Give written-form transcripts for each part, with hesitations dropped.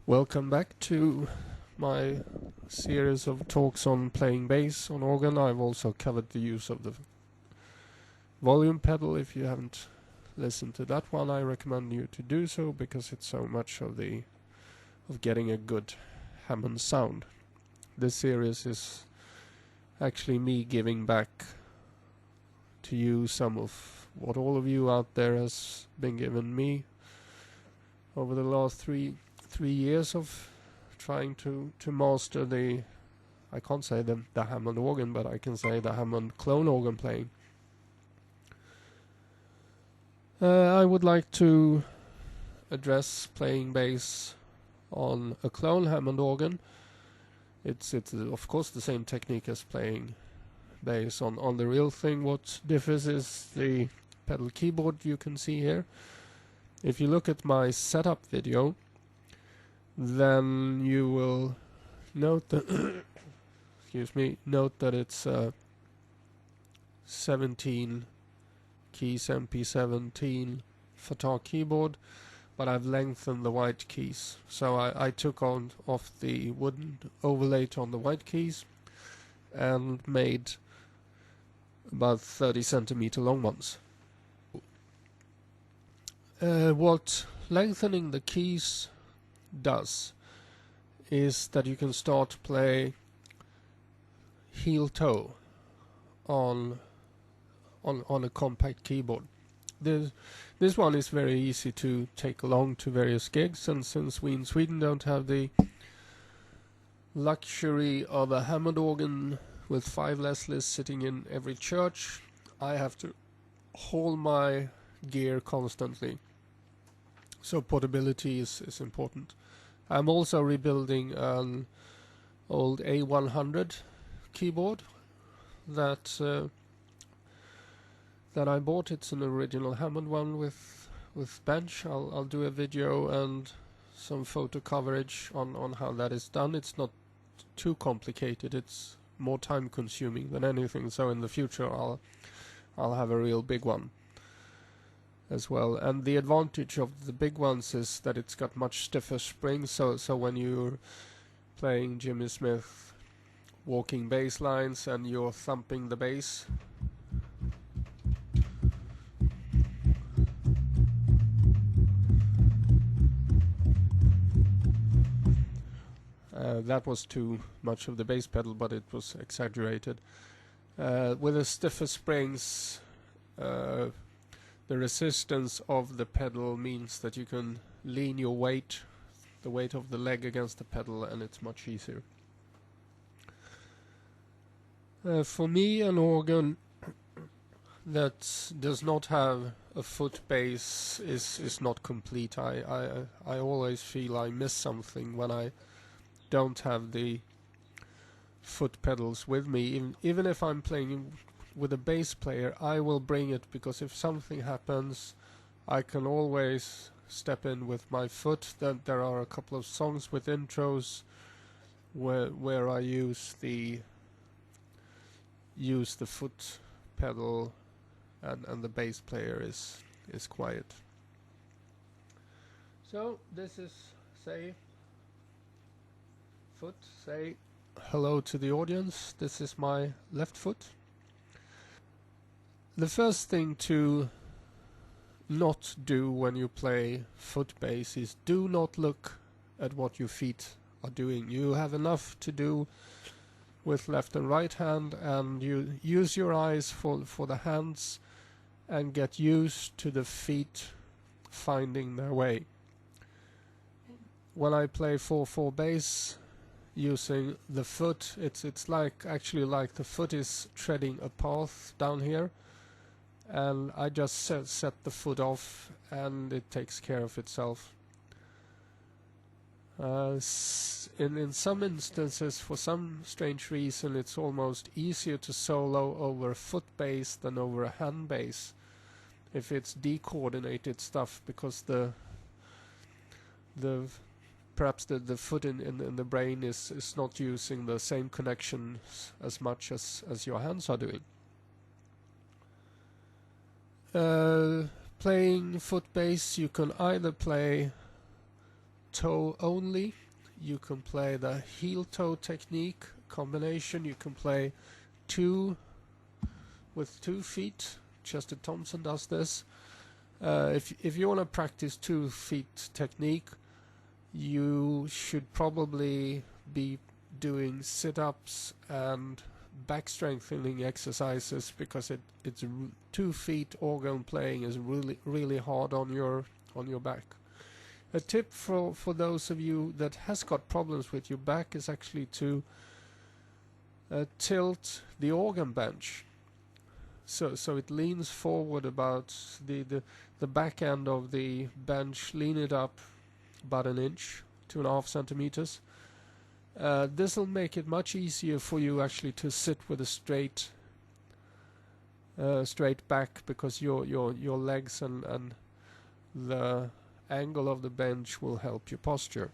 Welcome back to my series of talks on playing bass on organ. I've also covered the use of the volume pedal. If you haven't listened to that one, I recommend you to do so because it's so much of getting a good Hammond sound. This series is actually me giving back to you some of what all of you out there has been given me over the last three years of trying to master I can't say the Hammond organ, but I can say the Hammond clone organ playing. I would like to address playing bass on a clone Hammond organ. It's of course the same technique as playing bass on the real thing. What differs is the pedal keyboard you can see here. If you look at my setup video, then you will note that note that it's 17 keys MP17 Fatah keyboard, but I've lengthened the white keys. So I took off the wooden overlay on the white keys and made about 30 centimeter long ones. What lengthening the keys does is that you can start to play heel toe on a compact keyboard. This one is very easy to take along to various gigs, and since we in Sweden don't have the luxury of a Hammond organ with 5 Leslies sitting in every church, I have to haul my gear constantly. So portability is important. I'm also rebuilding an old A100 keyboard that I bought. It's an original Hammond one with bench. I'll do a video and some photo coverage on how that is done. It's not too complicated. It's more time consuming than anything. So in the future I'll have a real big one as well. And the advantage of the big ones is that it's got much stiffer springs, so when you're playing Jimmy Smith walking bass lines and you're thumping the bass, that was too much of the bass pedal, but it was exaggerated. With the stiffer springs, the resistance of the pedal means that you can lean your weight, the weight of the leg against the pedal, and it's much easier. For me, an organ that does not have a foot bass is not complete. I always feel I miss something when I don't have the foot pedals with me. Even if I'm playing with a bass player, I will bring it, because if something happens I can always step in with my foot. Then there are a couple of songs with intros where I use the foot pedal and the bass player is quiet. So this is say hello to the audience. This is my left foot. The first thing to not do when you play foot bass is do not look at what your feet are doing. You have enough to do with left and right hand, and you use your eyes for the hands and get used to the feet finding their way. When I play 4/4 bass using the foot, it's actually like the foot is treading a path down here, and I just set the foot off and it takes care of itself. In some instances, for some strange reason, it's almost easier to solo over a foot bass than over a hand bass if it's decoordinated stuff, because perhaps the foot in the brain is not using the same connections as much as your hands are doing. Playing foot bass, you can either play toe only, you can play the heel toe technique combination. You can play two with 2 feet. Chester Thompson does this. If you want to practice 2 feet technique, you should probably be doing sit-ups and back strengthening exercises, because it's 2 feet organ playing is really hard on your back. A tip for those of you that has got problems with your back is actually to tilt the organ bench so it leans forward about the back end of the bench. Lean it up about 1 inch, 2.5 centimeters. This will make it much easier for you actually to sit with a straight back, because your legs and the angle of the bench will help your posture.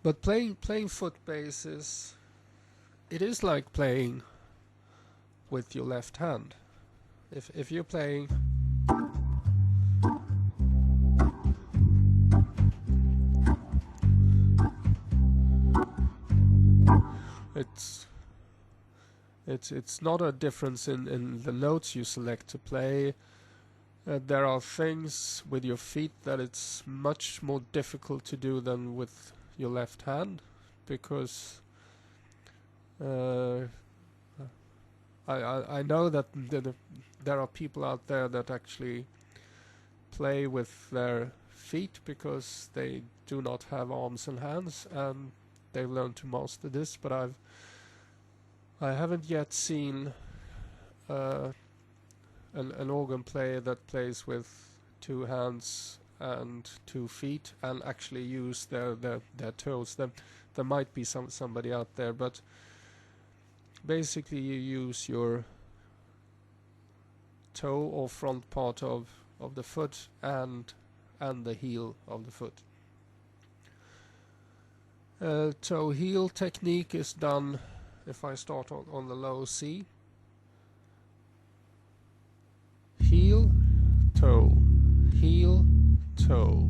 But playing foot bass is like playing with your left hand. If you're playing it's not a difference in the notes you select to play. There are things with your feet that it's much more difficult to do than with your left hand, because I know that there are people out there that actually play with their feet because they do not have arms and hands, and they've learned to master this, but I haven't yet seen an organ player that plays with 2 hands and 2 feet and actually use their toes. There might be somebody out there, but basically you use your toe or front part of the foot and the heel of the foot. Toe heel technique is done if I start on the low C. Heel, toe, heel, toe,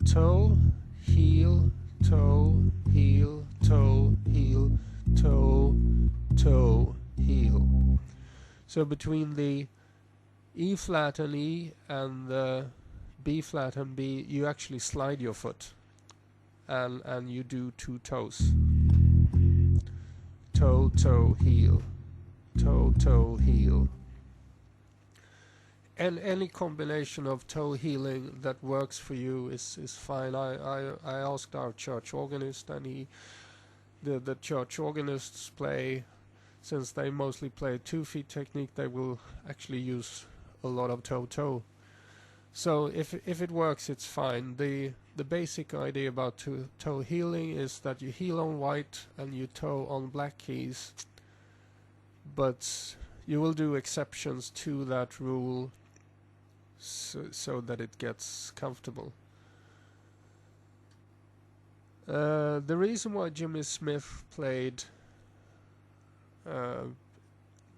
toe, heel, toe, heel, toe, heel, toe, toe, heel. So between the E flat and E and the B flat and B, you actually slide your foot, and you do 2 toes. Toe, toe, heel. Toe, toe, heel. And any combination of toe healing that works for you is fine. I asked our church organist, and the church organists play, since they mostly play 2 feet technique, they will actually use a lot of toe. So if it works, it's fine. The basic idea about toe healing is that you heel on white and you toe on black keys, but you will do exceptions to that rule so that it gets comfortable. The reason why Jimmy Smith played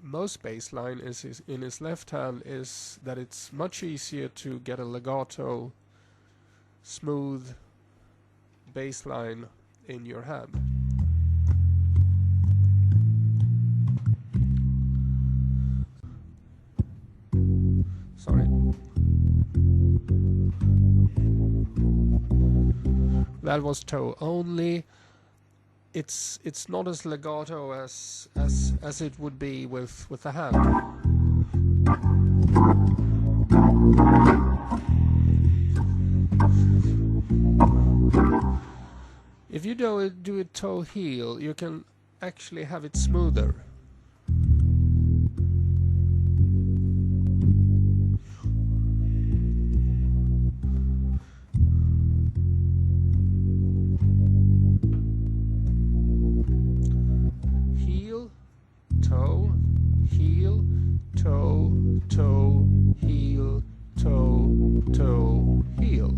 most bass line is in his left hand is that it's much easier to get a legato, smooth bass line in your hand. Sorry. That was toe only. It's not as legato as it would be with the hand. If you do it toe heel, you can actually have it smoother. Toe, heel, toe, toe, heel, toe, toe, heel.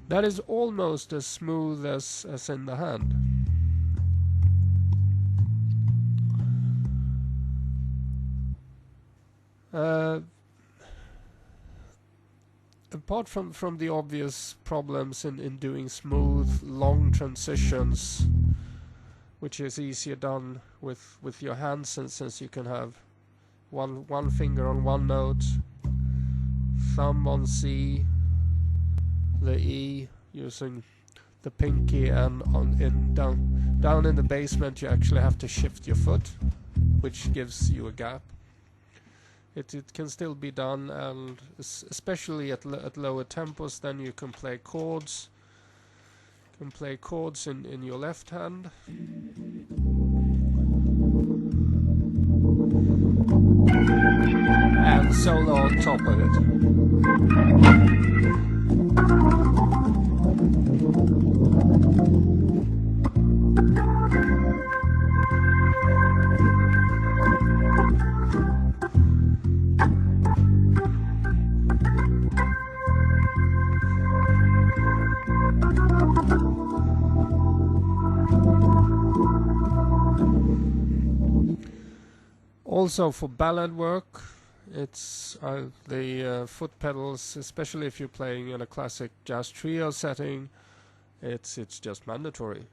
That is almost as smooth as in the hand. Apart from the obvious problems in doing smooth, long transitions, which is easier done with your hands, since you can have one finger on one note, thumb on C, the E using the pinky, and down in the basement you actually have to shift your foot, which gives you a gap. It can still be done, and especially at lower tempos, then you can play chords. You can play chords in your left hand. And solo on top of it. Also for ballad work, it's the foot pedals, especially if you're playing in a classic jazz trio setting, it's just mandatory.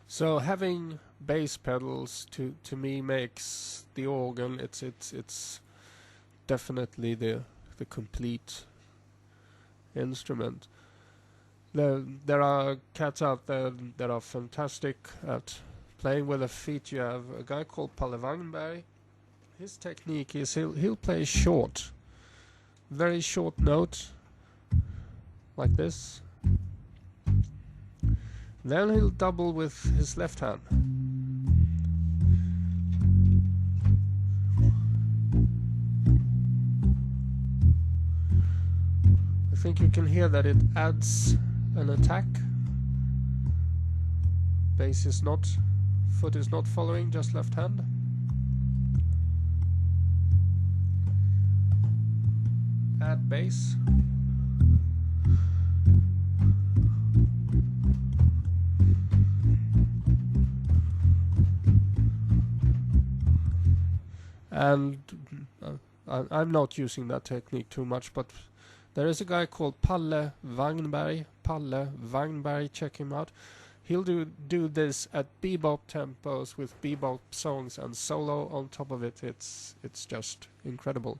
So having bass pedals to me makes the organ it's definitely the complete instrument. There are cats out there that are fantastic at playing with their feet. You have a guy called Palle Wagnberg. His technique is he'll play short, very short note like this. Then he'll double with his left hand. I think you can hear that it adds an attack. Bass is not, foot is not following, just left hand. Add bass. And I'm not using that technique too much, but there is a guy called Palle Wagnberg. Palle Wagnberg, check him out. He'll do this at bebop tempos with bebop songs and solo on top of it. It's just incredible.